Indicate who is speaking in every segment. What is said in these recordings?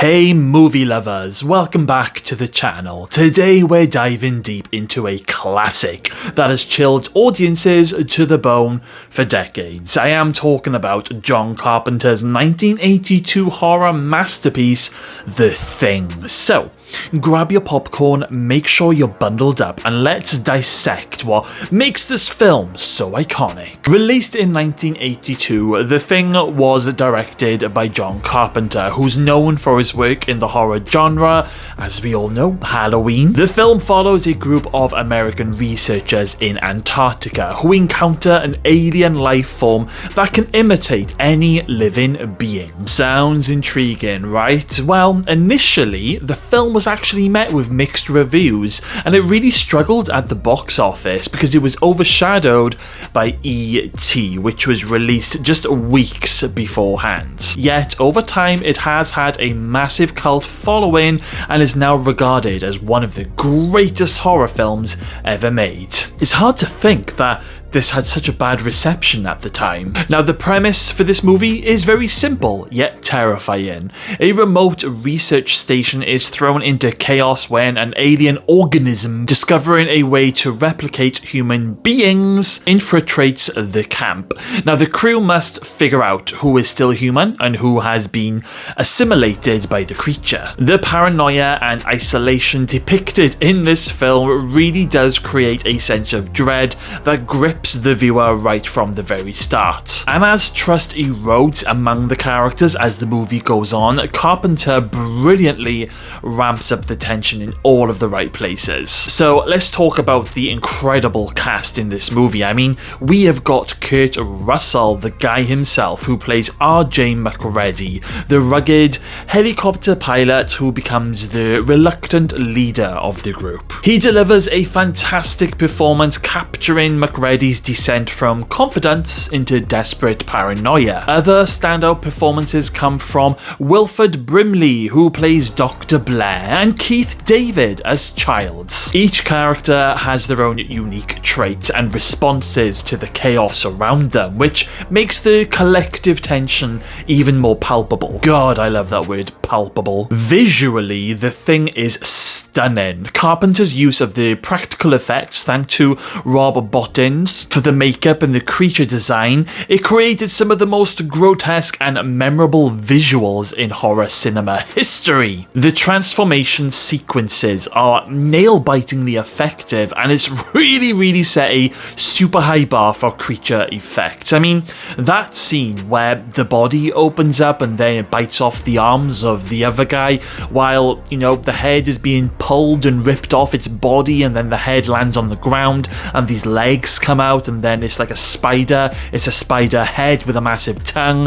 Speaker 1: Hey movie lovers, welcome back to the channel. Today we're diving deep into a classic that has chilled audiences to the bone for decades. I am talking about John Carpenter's 1982 horror masterpiece, The Thing. So, grab your popcorn, make sure you're bundled up, and let's dissect what makes this film so iconic. Released in 1982, The Thing was directed by John Carpenter, who's known for his work in the horror genre, as we all know, Halloween. The film follows a group of American researchers in Antarctica who encounter an alien life form that can imitate any living being. Sounds intriguing, right? Well, initially, the film was actually met with mixed reviews, and it really struggled at the box office because it was overshadowed by E.T., which was released just weeks beforehand. Yet, over time, it has had a massive cult following and is now regarded as one of the greatest horror films ever made. It's hard to think that this had such a bad reception at the time. Now, the premise for this movie is very simple, yet terrifying. A remote research station is thrown into chaos when an alien organism, discovering a way to replicate human beings, infiltrates the camp. Now, the crew must figure out who is still human and who has been assimilated by the creature. The paranoia and isolation depicted in this film really does create a sense of dread that grips the viewer right from the very start. And as trust erodes among the characters as the movie goes on, Carpenter brilliantly ramps up the tension in all of the right places. So let's talk about the incredible cast in this movie. I mean, we have got Kurt Russell, the guy himself, who plays R.J. McReady, the rugged helicopter pilot who becomes the reluctant leader of the group. He delivers a fantastic performance, capturing McReady's descent from confidence into desperate paranoia. Other standout performances come from Wilford Brimley, who plays Dr. Blair, and Keith David as Childs. Each character has their own unique traits and responses to the chaos around them, which makes the collective tension even more palpable. God, I love that word, palpable. Visually, The Thing is stunning. Carpenter's use of the practical effects, thanks to Rob Bottin's for the makeup and the creature design, it created some of the most grotesque and memorable visuals in horror cinema history. The transformation sequences are nail-bitingly effective, and it's really set a super high bar for creature effects. I mean, that scene where the body opens up and then it bites off the arms of the other guy while, you know, the head is being pulled and ripped off its body, and then the head lands on the ground and these legs come out, and then it's like a spider. It's a spider head with a massive tongue.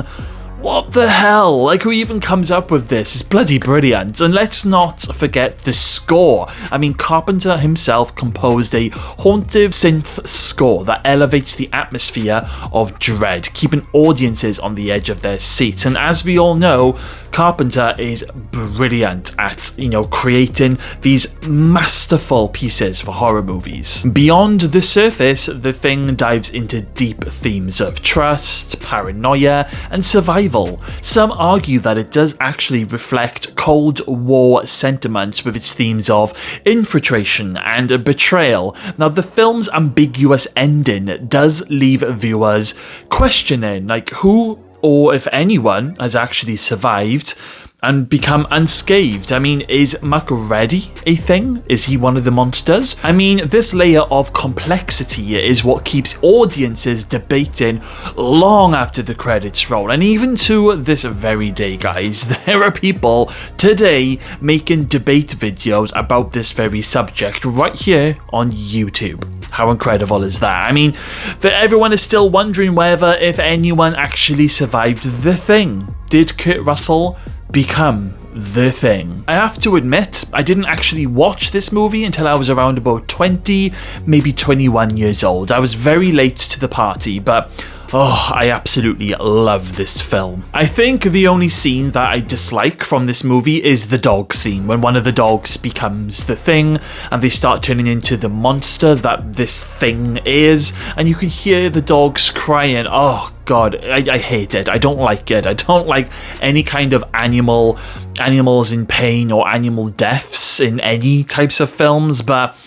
Speaker 1: What the hell? Like, who even comes up with this? It's bloody brilliant. And let's not forget the score. I mean, Carpenter himself composed a haunting synth score that elevates the atmosphere of dread, keeping audiences on the edge of their seats. And as we all know, Carpenter is brilliant at, creating these masterful pieces for horror movies. Beyond the surface, The Thing dives into deep themes of trust, paranoia, and survival. Some argue that it does actually reflect Cold War sentiments with its themes of infiltration and betrayal. Now, the film's ambiguous ending does leave viewers questioning, like, who or if anyone has actually survived and become unscathed. I mean, is McReady a thing? Is he one of the monsters? I mean, this layer of complexity is what keeps audiences debating long after the credits roll. And even to this very day, guys, there are people today making debate videos about this very subject right here on YouTube. How incredible is that? I mean, that everyone is still wondering whether if anyone actually survived The Thing. Did Kurt Russell become The Thing? I have to admit, I didn't actually watch this movie until I was around about 20, maybe 21 years old. I was very late to the party, but Oh, I absolutely love this film. I think the only scene that I dislike from this movie is the dog scene, when one of the dogs becomes the thing and they start turning into the monster that this thing is, and you can hear the dogs crying. Oh god, I hate it. I don't like it. I don't like any kind of animals in pain or animal deaths in any types of films, but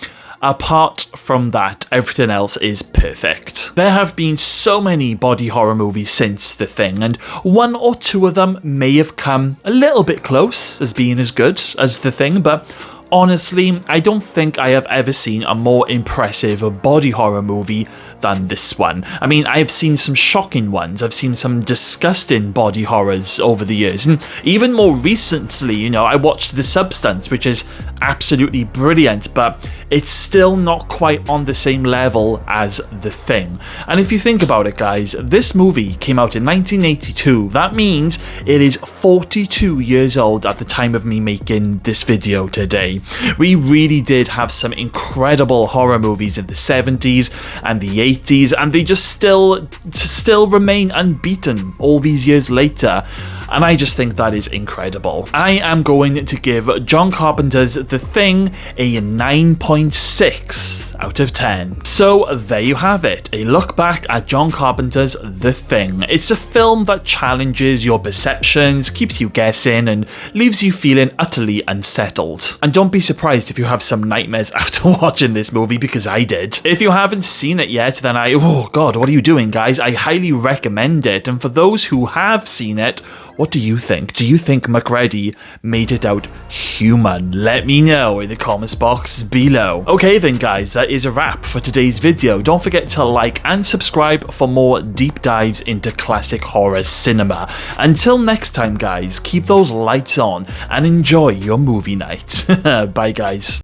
Speaker 1: apart from that, everything else is perfect. There have been so many body horror movies since The Thing, and one or two of them may have come a little bit close as being as good as The Thing, but honestly, I don't think I have ever seen a more impressive body horror movie than this one. I mean, I've seen some shocking ones, I've seen some disgusting body horrors over the years, and even more recently, you know, I watched The Substance, which is absolutely brilliant, but it's still not quite on the same level as The Thing. And if you think about it, guys, this movie came out in 1982. That means it is 42 years old at the time of me making this video today. We really did have some incredible horror movies in the 70s and the 80s, and they just still remain unbeaten all these years later. And I just think that is incredible. I am going to give John Carpenter's The Thing a 9.6 out of 10. So there you have it, a look back at John Carpenter's The Thing. It's a film that challenges your perceptions, keeps you guessing, and leaves you feeling utterly unsettled. And don't be surprised if you have some nightmares after watching this movie, because I did. If you haven't seen it yet, then oh god, what are you doing, guys? I highly recommend it. And for those who have seen it, what do you think? Do you think McReady made it out human? Let me know in the comments box below. Okay then guys, that is a wrap for today's video. Don't forget to like and subscribe for more deep dives into classic horror cinema. Until next time guys, keep those lights on and enjoy your movie night. Bye guys.